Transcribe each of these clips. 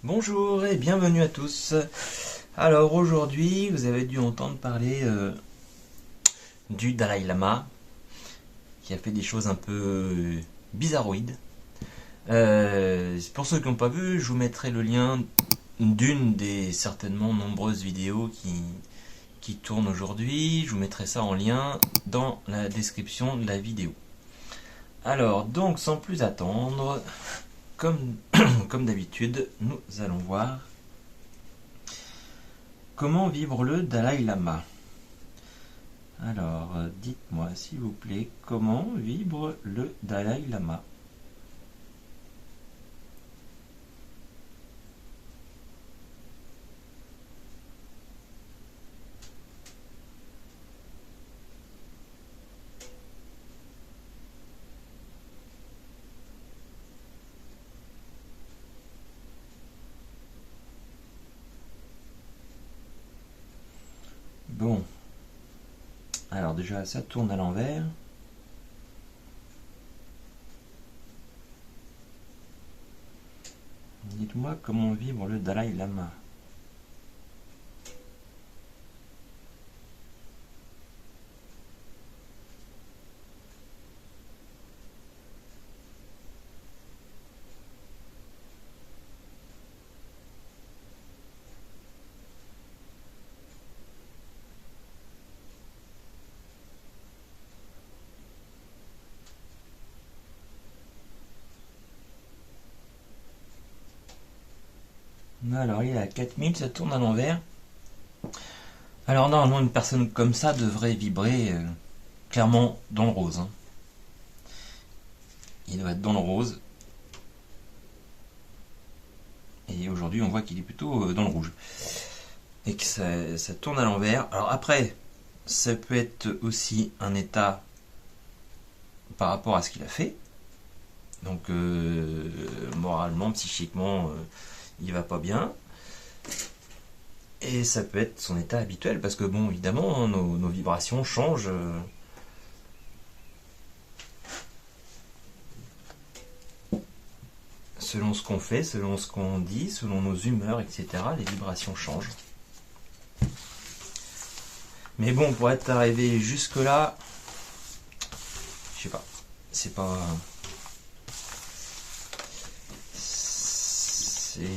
Bonjour et bienvenue à tous. Alors aujourd'hui, vous avez dû entendre parler du Dalai Lama qui a fait des choses un peu bizarroïdes. Pour ceux qui n'ont pas vu, je vous mettrai le lien d'une des certainement nombreuses vidéos qui tournent aujourd'hui. Je vous mettrai ça en lien dans la description de la vidéo. Alors donc sans plus attendre, comme, comme d'habitude, nous allons voir comment vivre le Dalai Lama. Alors, dites-moi s'il vous plaît, comment vibre le Dalai Lama? Bon, alors déjà ça tourne à l'envers. Dites-moi comment vibre le Dalai Lama. Alors il est à 4000, ça tourne à l'envers. Alors normalement une personne comme ça devrait vibrer clairement dans le rose. Il doit être dans le rose. Et aujourd'hui on voit qu'il est plutôt dans le rouge. Et que ça tourne à l'envers. Alors après, ça peut être aussi un état par rapport à ce qu'il a fait. Donc moralement, psychiquement, il va pas bien. Et ça peut être son état habituel, parce que bon, évidemment, nos vibrations changent. Selon ce qu'on fait, selon ce qu'on dit, selon nos humeurs, etc., les vibrations changent. Mais bon, pour être arrivé jusque-là, je sais pas, c'est pas... C'est...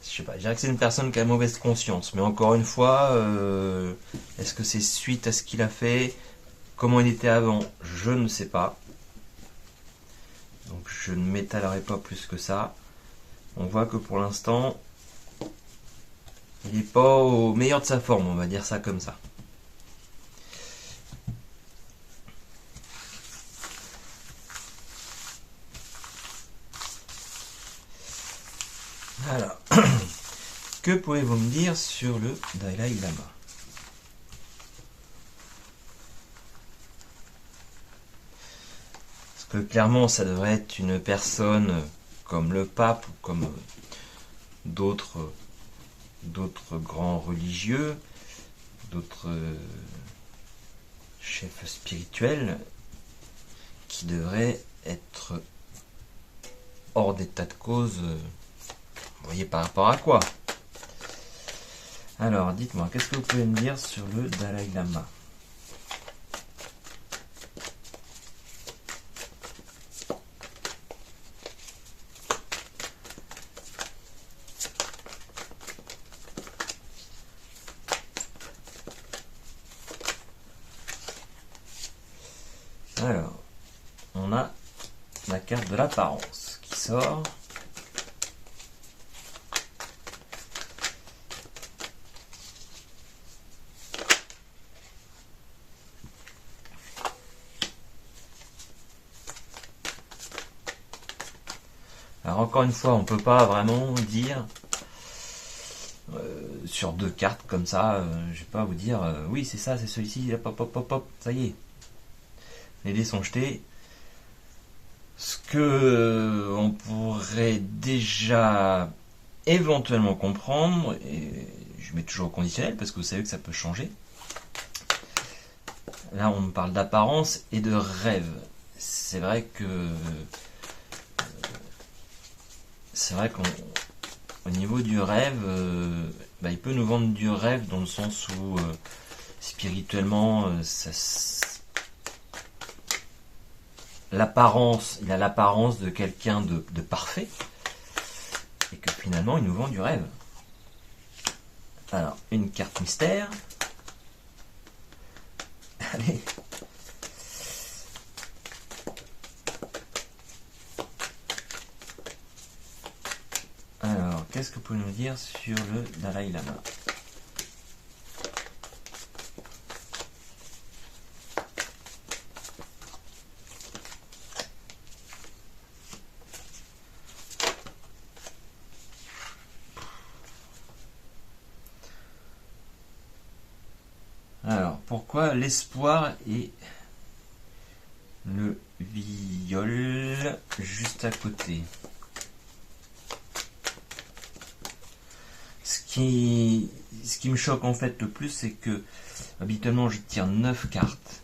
Je sais pas, je dirais que c'est une personne qui a mauvaise conscience, mais encore une fois, est-ce que c'est suite à ce qu'il a fait? Comment il était avant? Je ne sais pas. Donc je ne m'étalerai pas plus que ça. On voit que pour l'instant, il n'est pas au meilleur de sa forme, on va dire ça comme ça. Alors, que pouvez-vous me dire sur le Dalai Lama? Parce que clairement, ça devrait être une personne comme le pape ou comme d'autres grands religieux, d'autres chefs spirituels qui devraient être hors d'état de cause. Vous voyez par rapport à quoi? Alors, dites-moi, qu'est-ce que vous pouvez me dire sur le Dalai Lama? Alors, on a la carte de l'apparence qui sort. Alors encore une fois, on ne peut pas vraiment dire sur deux cartes comme ça, je vais pas vous dire oui c'est ça, c'est celui-ci, hop hop hop hop, ça y est. Les dés sont jetés. Ce que on pourrait déjà éventuellement comprendre, et je mets toujours au conditionnel parce que vous savez que ça peut changer. Là on me parle d'apparence et de rêve. C'est vrai que c'est vrai qu'au niveau du rêve, il peut nous vendre du rêve dans le sens où spirituellement, l'apparence, il a l'apparence de quelqu'un de parfait, et que finalement il nous vend du rêve. Alors, une carte mystère. Allez. Alors, qu'est-ce que vous pouvez nous dire sur le Dalai Lama? Alors, pourquoi l'espoir et le viol juste à côté? Ce qui me choque en fait le plus, c'est que habituellement je tire 9 cartes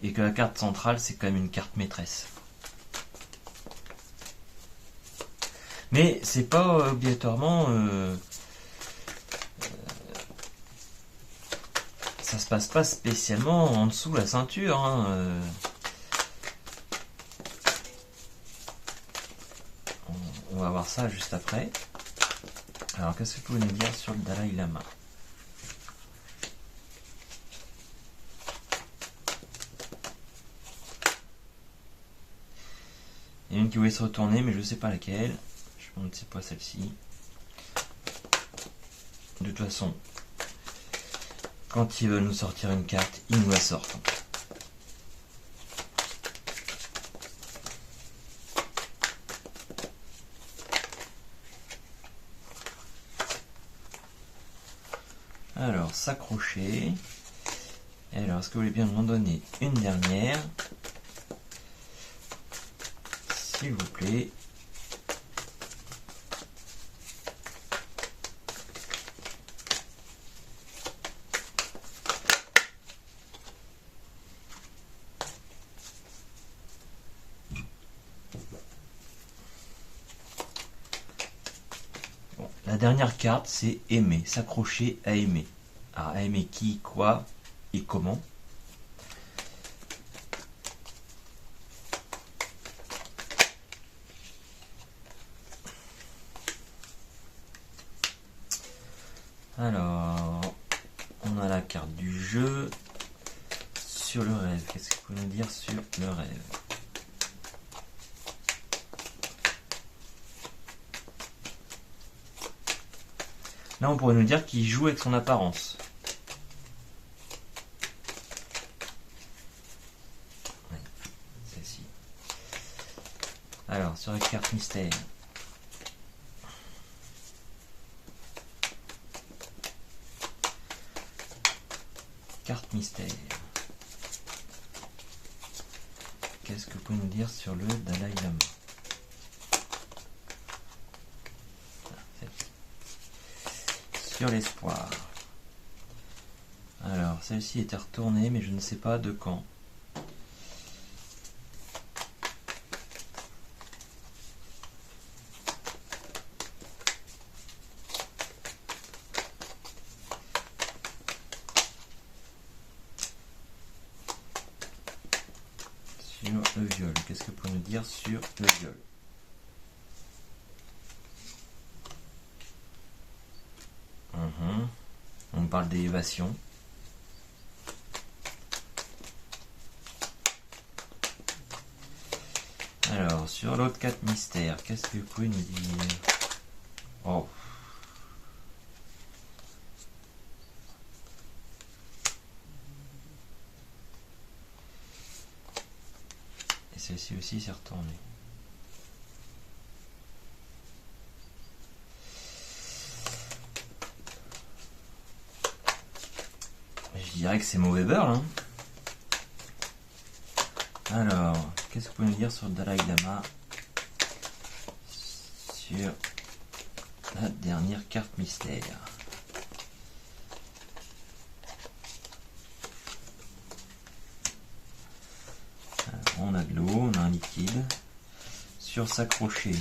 et que la carte centrale c'est quand même une carte maîtresse. Mais c'est pas obligatoirement ça se passe pas spécialement en dessous la ceinture, hein. On va voir ça juste après. Alors, qu'est-ce que vous pouvez nous dire sur le Dalai Lama? Il y a une qui voulait se retourner, mais je ne sais pas laquelle. Je ne sais pas celle-ci. De toute façon, quand ils veulent nous sortir une carte, ils nous la sortent. Alors, s'accrocher. Alors, est-ce que vous voulez bien m'en donner une dernière? S'il vous plaît. Bon, la dernière carte, c'est aimer, s'accrocher à aimer. Alors, à aimer qui, quoi et comment? Alors, on a la carte du jeu. Sur le rêve, qu'est-ce qu'il faut nous dire sur le rêve? Là, on pourrait nous dire qu'il joue avec son apparence. Ouais, celle-ci. Alors, sur la carte mystère. Carte mystère. Qu'est-ce que vous pouvez nous dire sur le Dalai Lama? Sur l'espoir. Alors, celle-ci était retournée, mais je ne sais pas de quand. Sur le viol, qu'est-ce que vous pouvez nous dire sur le viol? On parle d'élévation. Alors, sur l'autre carte mystère, qu'est-ce que vous pouvez nous dire? Oh. Et celle-ci aussi s'est retournée. Je dirais que c'est mauvais beurre, hein. Alors, qu'est-ce que vous pouvez nous dire sur le Dalai Lama? Sur la dernière carte mystère. Alors, on a de l'eau, on a un liquide. Sur s'accrocher.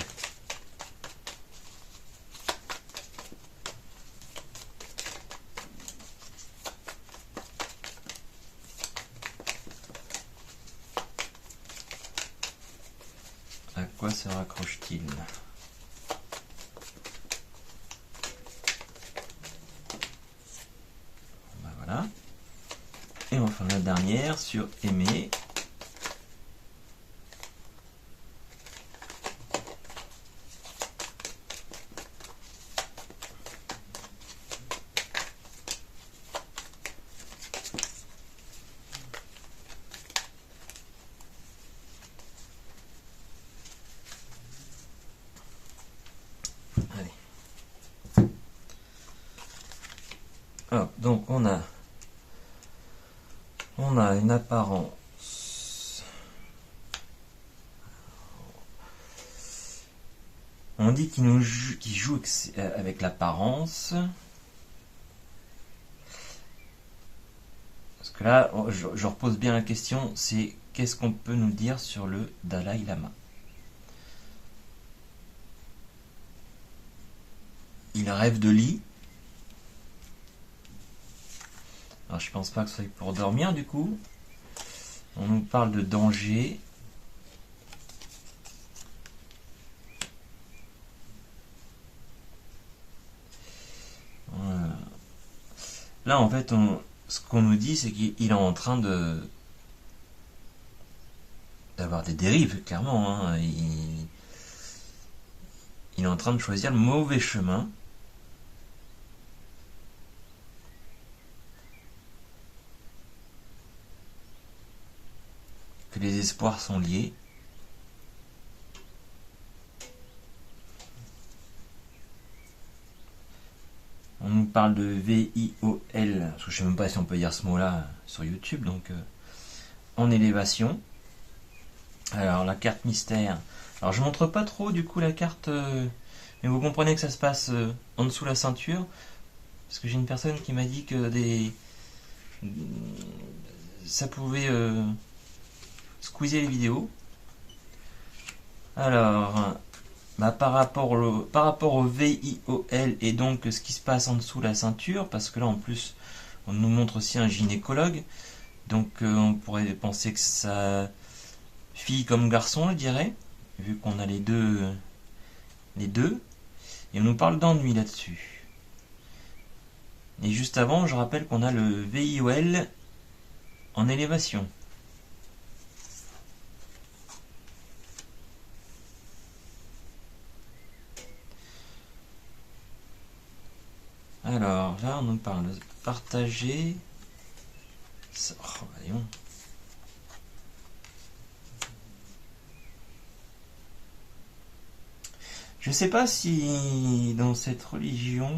quoi se raccroche-t-il? Ben voilà. Et enfin la dernière sur aimer. Alors, donc on a une apparence. On dit qu'il joue avec l'apparence. Parce que là, je repose bien la question, c'est qu'est-ce qu'on peut nous dire sur le Dalai Lama? Il rêve de lit. Alors je pense pas que ce soit pour dormir du coup. On nous parle de danger. Voilà. Là en fait, ce qu'on nous dit, c'est qu'il est en train d'avoir des dérives, clairement. Hein. Il est en train de choisir le mauvais chemin. Que les espoirs sont liés. On nous parle de VIOL, parce que je sais même pas si on peut dire ce mot-là sur YouTube, donc en élévation. Alors la carte mystère. Alors je montre pas trop du coup la carte, mais vous comprenez que ça se passe en dessous la ceinture, parce que j'ai une personne qui m'a dit que ça pouvait squeezer les vidéos. Alors, bah, par rapport au VIOL et donc ce qui se passe en dessous la ceinture, parce que là en plus on nous montre aussi un gynécologue, donc on pourrait penser que ça fille comme garçon, je dirais, vu qu'on a les deux, et on nous parle d'ennui là-dessus. Et juste avant, je rappelle qu'on a le VIOL en élévation. Alors là, on nous parle de partager. Oh, voyons. Je sais pas si dans cette religion,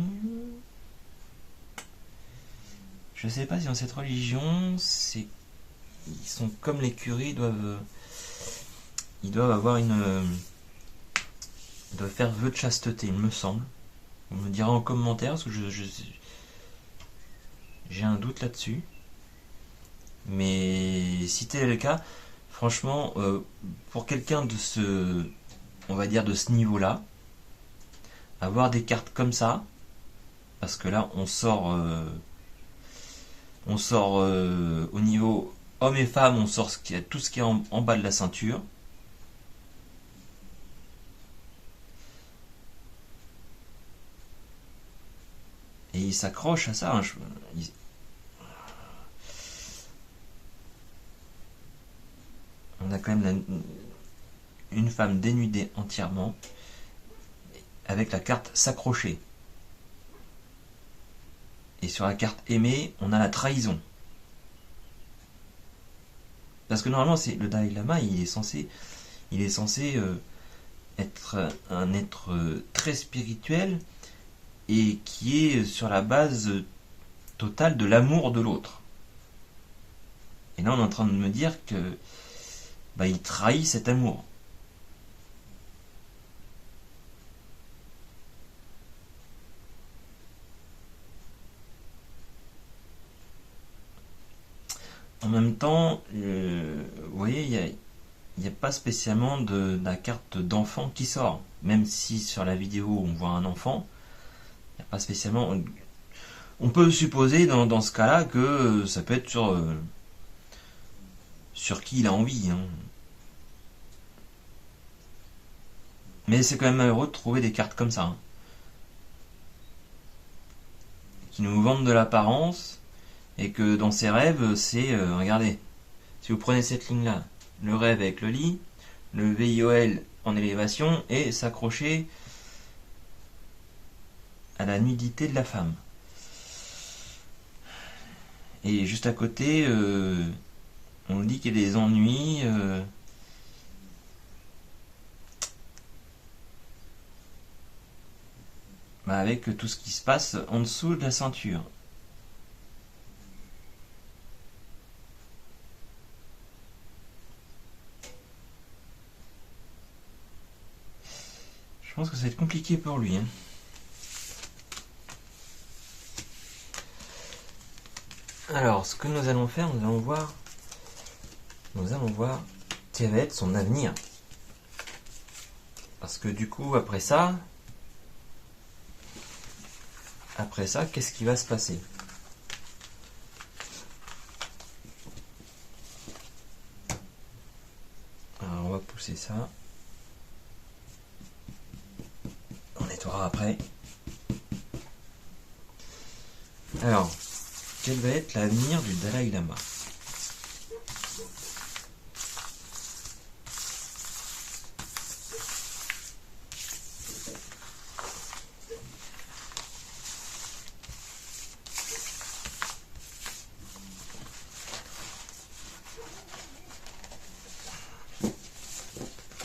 c'est ils sont comme les curés, ils doivent avoir ils doivent faire vœu de chasteté, il me semble. On me dira en commentaire parce que j'ai un doute là-dessus. Mais si tel est le cas, franchement, pour quelqu'un on va dire de ce niveau-là, avoir des cartes comme ça, parce que là on sort au niveau hommes et femmes, on sort tout ce qui est en bas de la ceinture. Et il s'accroche à ça. Hein, on a quand même une femme dénudée entièrement, avec la carte s'accrocher. Et sur la carte aimer, on a la trahison. Parce que normalement, le Dalai Lama, il est censé être un être très spirituel et qui est sur la base totale de l'amour de l'autre. Et là, on est en train de me dire que il trahit cet amour. En même temps, vous voyez, il n'y a pas spécialement de la carte d'enfant qui sort. Même si sur la vidéo on voit un enfant, il n'y a pas spécialement. On peut supposer dans ce cas-là que ça peut être sur qui il a envie. Hein. Mais c'est quand même malheureux de trouver des cartes comme ça, hein, qui nous vendent de l'apparence, et que dans ces rêves, c'est... regardez, si vous prenez cette ligne-là, le rêve avec le lit, le VIOL en élévation, et s'accrocher à la nudité de la femme. Et juste à côté, on dit qu'il y a des ennuis... avec tout ce qui se passe en dessous de la ceinture. Je pense que ça va être compliqué pour lui, hein. Alors, ce que nous allons faire, nous allons voir quel va être son avenir. Parce que du coup, après ça, qu'est-ce qui va se passer? Alors, on va pousser ça. On nettoiera après. Alors, quel va être l'avenir du Dalai Lama?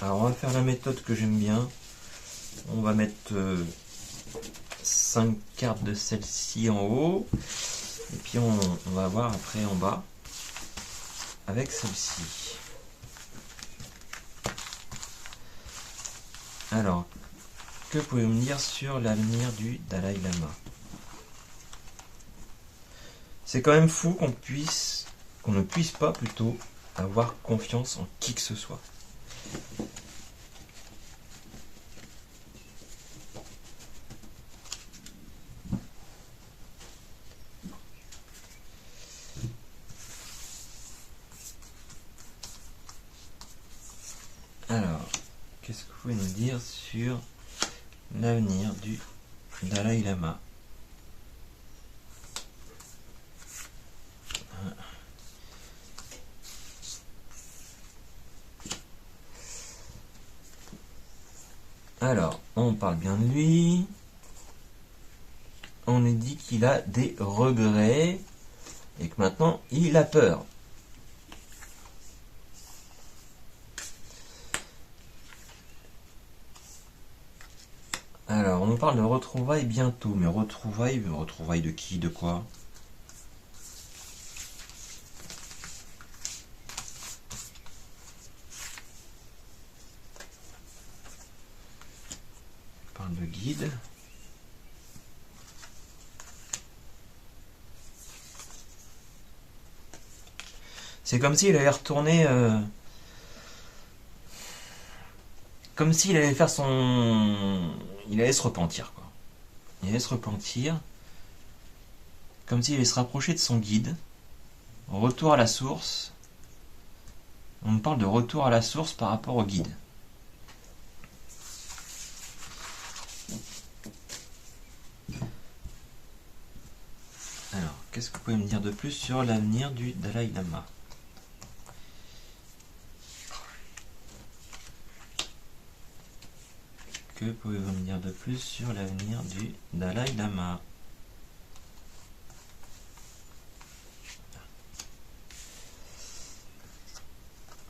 Alors on va faire la méthode que j'aime bien. On va mettre 5 cartes de celle-ci en haut. Et puis on va voir après en bas avec celle-ci. Alors, que pouvez-vous me dire sur l'avenir du Dalai Lama? C'est quand même fou qu'on ne puisse pas plutôt avoir confiance en qui que ce soit. Alors, qu'est-ce que vous pouvez nous dire sur l'avenir du Dalai Lama? Alors, on parle bien de lui. On nous dit qu'il a des regrets et que maintenant il a peur. Alors, on nous parle de retrouvailles bientôt, mais retrouvailles de qui, de quoi? On parle de guide. C'est comme s'il allait retourner... comme s'il allait faire son... Il allait se repentir, quoi. Il allait se repentir. Comme s'il allait se rapprocher de son guide. Retour à la source. On nous parle de retour à la source par rapport au guide. Alors, qu'est-ce que vous pouvez me dire de plus sur l'avenir du Dalai Lama? Que pouvez-vous me dire de plus sur l'avenir du Dalai Lama?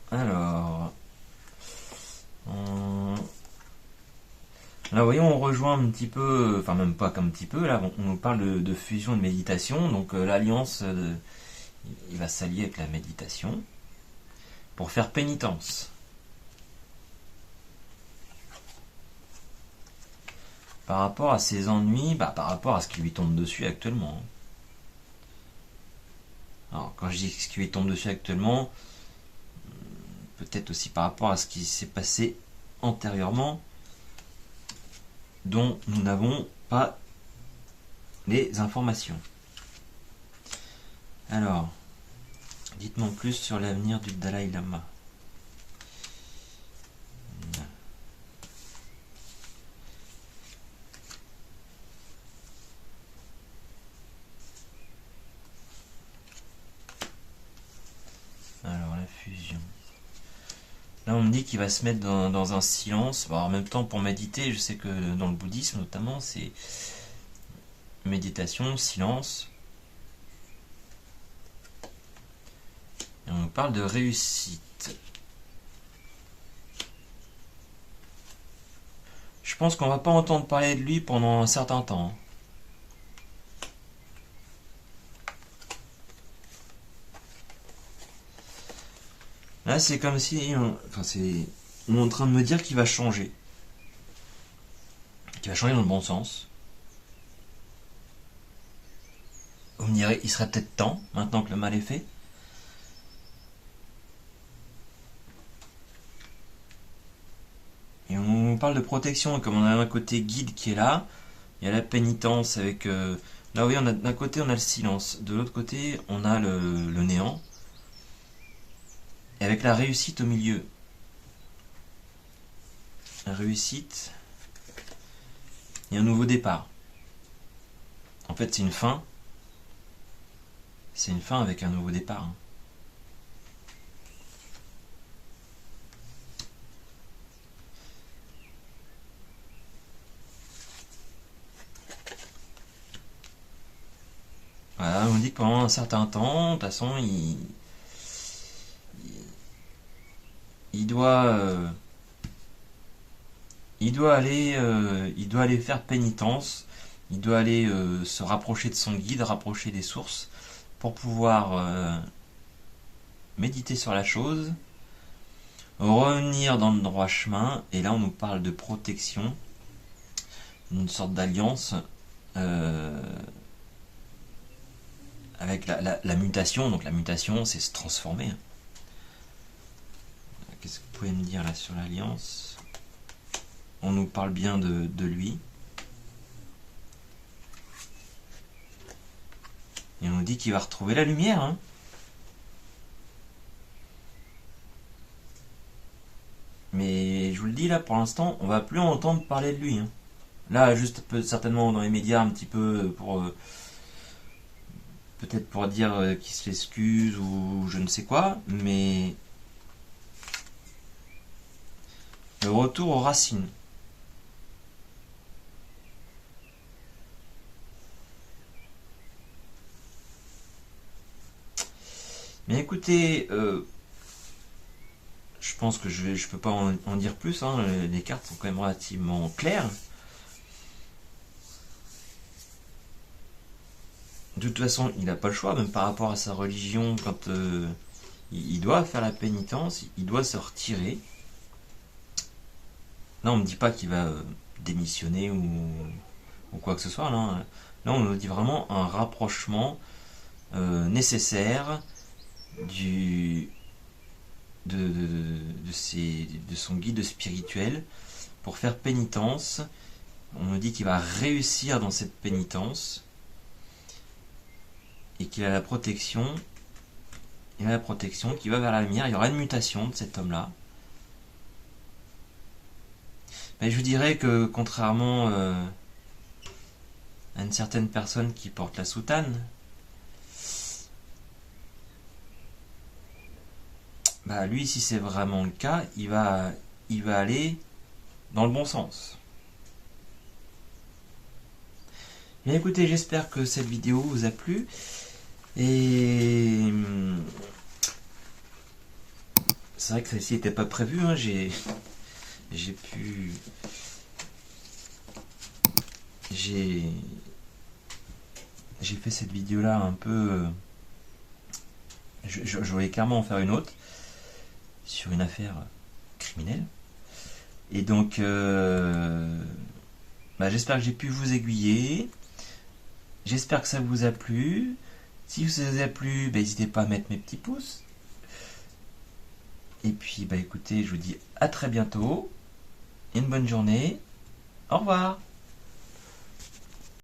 Alors, là, vous voyez, on rejoint un petit peu, enfin même pas qu'un petit peu, là, on nous parle de fusion et de méditation, donc l'alliance, il va s'allier avec la méditation pour faire pénitence. Par rapport à ses ennuis, par rapport à ce qui lui tombe dessus actuellement. Alors, quand je dis ce qui lui tombe dessus actuellement, peut-être aussi par rapport à ce qui s'est passé antérieurement, dont nous n'avons pas les informations. Alors, dites-moi plus sur l'avenir du Dalai Lama. Là, on me dit qu'il va se mettre dans un silence. Bon, en même temps, pour méditer, je sais que dans le bouddhisme, notamment, c'est méditation, silence. Et on nous parle de réussite. Je pense qu'on va pas entendre parler de lui pendant un certain temps. Là, c'est comme si... on est en train de me dire qu'il va changer. Qu'il va changer dans le bon sens. Vous me direz, il serait peut-être temps, maintenant que le mal est fait. Et on parle de protection, et comme on a un côté guide qui est là, il y a la pénitence avec... là, oui, d'un côté, on a le silence. De l'autre côté, on a le néant. Et avec la réussite au milieu. La réussite... Il y a un nouveau départ. En fait, c'est une fin. C'est une fin avec un nouveau départ. Voilà, on dit que pendant un certain temps, de toute façon, il doit aller faire pénitence. Il doit aller se rapprocher de son guide, rapprocher des sources, pour pouvoir méditer sur la chose, revenir dans le droit chemin. Et là, on nous parle de protection, une sorte d'alliance avec la mutation. Donc la mutation, c'est se transformer. Qu'est-ce que vous pouvez me dire là sur l'alliance? On nous parle bien de lui. Et on nous dit qu'il va retrouver la lumière. Hein. Mais je vous le dis là, pour l'instant, on va plus entendre parler de lui. Hein. Là, juste certainement dans les médias, un petit peu pour... peut-être pour dire qu'il s'excuse ou je ne sais quoi, mais... Le retour aux racines. Mais écoutez, je pense que je peux pas en dire plus, hein, les cartes sont quand même relativement claires. De toute façon, il n'a pas le choix, même par rapport à sa religion, quand il doit faire la pénitence, il doit se retirer. Là, on ne me dit pas qu'il va démissionner ou quoi que ce soit. Là, on nous dit vraiment un rapprochement nécessaire de son guide spirituel pour faire pénitence. On nous dit qu'il va réussir dans cette pénitence et qu'il a la protection. Il a la protection qui va vers la lumière. Il y aura une mutation de cet homme-là. Mais je vous dirais que contrairement à une certaine personne qui porte la soutane, bah lui, si c'est vraiment le cas, il va aller dans le bon sens. Bien écoutez, j'espère que cette vidéo vous a plu. Et c'est vrai que celle-ci n'était pas prévue, hein. J'ai fait cette vidéo là un peu je voulais clairement en faire une autre sur une affaire criminelle et donc j'espère que j'ai pu vous aiguiller, j'espère que ça vous a plu. Si ça vous a plu, n'hésitez pas à mettre mes petits pouces. Et puis écoutez, je vous dis à très bientôt. Une bonne journée. Au revoir.